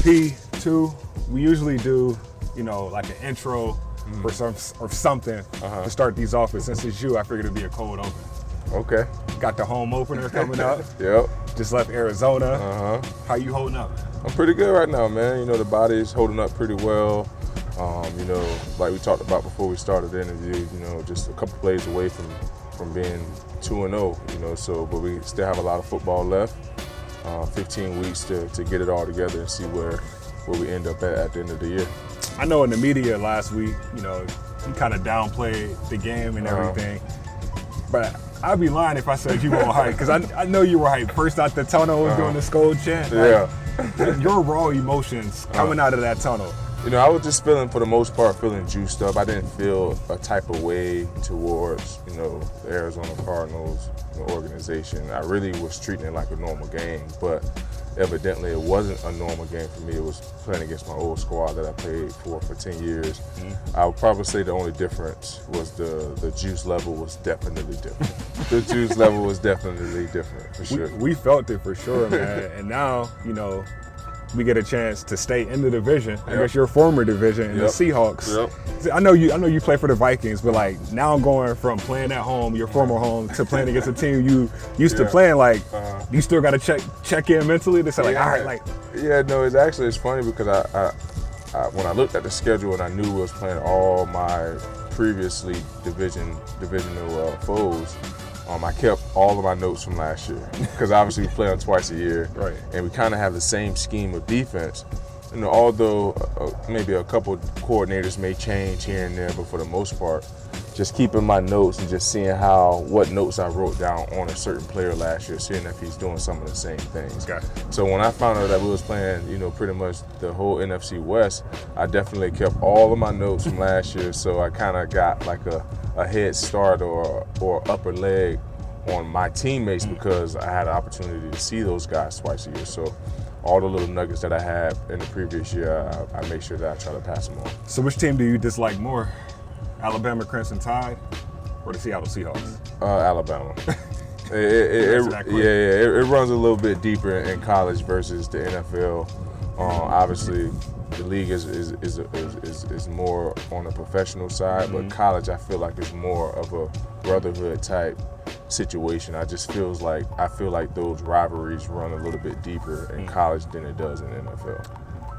P2, we usually do, like an intro or something to start these off. But since it's you, I figured it'd be a cold open. Okay. Got the home opener coming up. Yep. Just left Arizona. How you holding up? I'm pretty good right now, man. The body is holding up pretty well. Like we talked about before we started the interview, just a couple plays away from being 2-0, but we still have a lot of football left. 15 weeks to get it all together and see where we end up at the end of the year. I know in the media last week, you kind of downplayed the game and everything, but I'd be lying if I said you weren't hyped, because I know you were hyped. First out the tunnel was doing the Skull chant. Your raw emotions coming out of that tunnel. I was just for the most part, feeling juiced up. I didn't feel a type of way towards, the Arizona Cardinals organization. I really was treating it like a normal game, but evidently it wasn't a normal game for me. It was playing against my old squad that I played for 10 years. I would probably say the only difference was the juice level was definitely different. The juice level was definitely different, for sure. We felt it for sure, man. And now, we get a chance to stay in the division. I guess your former division in the Seahawks. See, I know you play for the Vikings, but like now I'm going from playing at home, your former home, to playing against a team you used to playing. Like, you still got to check in mentally to say all right, it's funny because I when I looked at the schedule and I knew we was playing all my previously divisional foes. I kept all of my notes from last year because obviously we play on twice a year, and we kind of have the same scheme of defense. Although maybe a couple coordinators may change here and there, but for the most part, just keeping my notes and just seeing what notes I wrote down on a certain player last year, seeing if he's doing some of the same things. So when I found out that we was playing, pretty much the whole NFC West, I definitely kept all of my notes from last year. So I kind of got like a head start or upper leg on my teammates because I had an opportunity to see those guys twice a year. So all the little nuggets that I had in the previous year, I make sure that I try to pass them on. So which team do you dislike more? Alabama Crimson Tide or the Seattle Seahawks? Alabama. It runs a little bit deeper in college versus the NFL. Obviously, the league is more on the professional side, but college I feel like is more of a brotherhood type situation. I feel like those rivalries run a little bit deeper in college than it does in the NFL.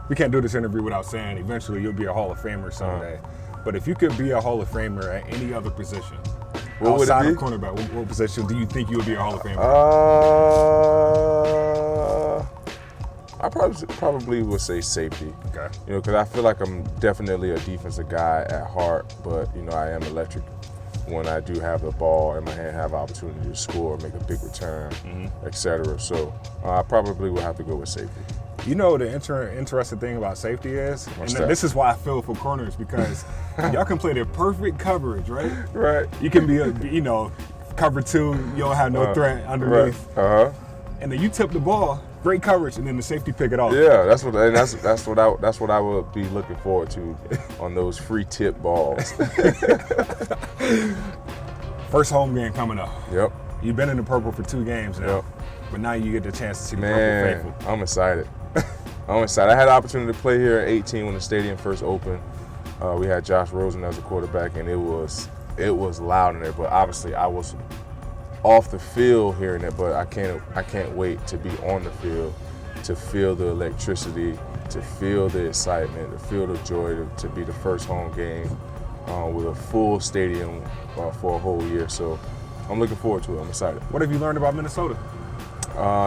We can't do this interview without saying eventually you'll be a Hall of Famer someday. But if you could be a Hall of Famer at any other position, outside of cornerback, what position do you think you would be a Hall of Famer? I probably would say safety. Okay. Because I feel like I'm definitely a defensive guy at heart, but I am electric when I do have the ball in my hand, have an opportunity to score, make a big return, etc. So I probably would have to go with safety. The interesting thing about safety is, this is why I feel for corners, because y'all can play the perfect coverage, right? Right. You can be, cover two, you don't have no threat underneath. Right. And then you tip the ball, great coverage, and then the safety pick it off. Yeah, that's what I would be looking forward to on those free tip balls. First home game coming up. Yep. You've been in the purple for 2 games now, but now you get the chance to see the purple faithful. I'm excited. I had the opportunity to play here at 18 when the stadium first opened. We had Josh Rosen as a quarterback, and it was loud in there. But obviously, I was off the field hearing it. But I can't wait to be on the field, to feel the electricity, to feel the excitement, to feel the joy, to be the first home game with a full stadium for a whole year. So I'm looking forward to it. I'm excited. What have you learned about Minnesota?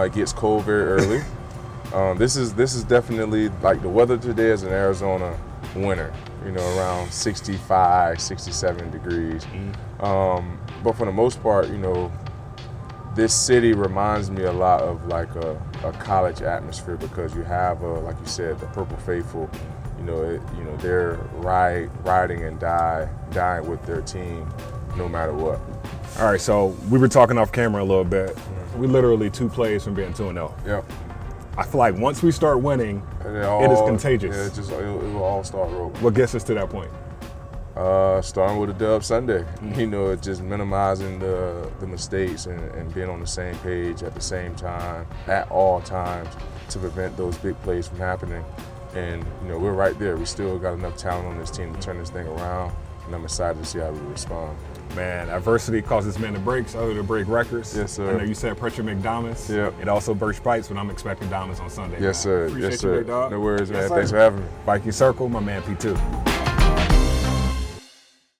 It gets cold very early. This is definitely like the weather today is an Arizona winter, around 65, 67 degrees. But for the most part, this city reminds me a lot of like a college atmosphere because you have, like you said, the Purple Faithful. They're riding and dying with their team no matter what. All right, so we were talking off camera a little bit. We literally 2 plays from being 2-0. Yep. I feel like once we start winning, it is contagious. Yeah, it will all start rolling. What gets us to that point? Starting with a dub Sunday. Just minimizing the mistakes and being on the same page at the same time, at all times, to prevent those big plays from happening. And we're right there. We still got enough talent on this team to turn this thing around, and I'm excited to see how we respond. Man, adversity causes men to break, so to break records. Yes, sir. I know you said pressure make diamonds. Yep. It also bursts pipes, but I'm expecting diamonds on Sunday. Yes, sir. Appreciate yes, you, sir. big dog. No worries, man. Yes, Thanks for having me. Vikings Circle, my man P2.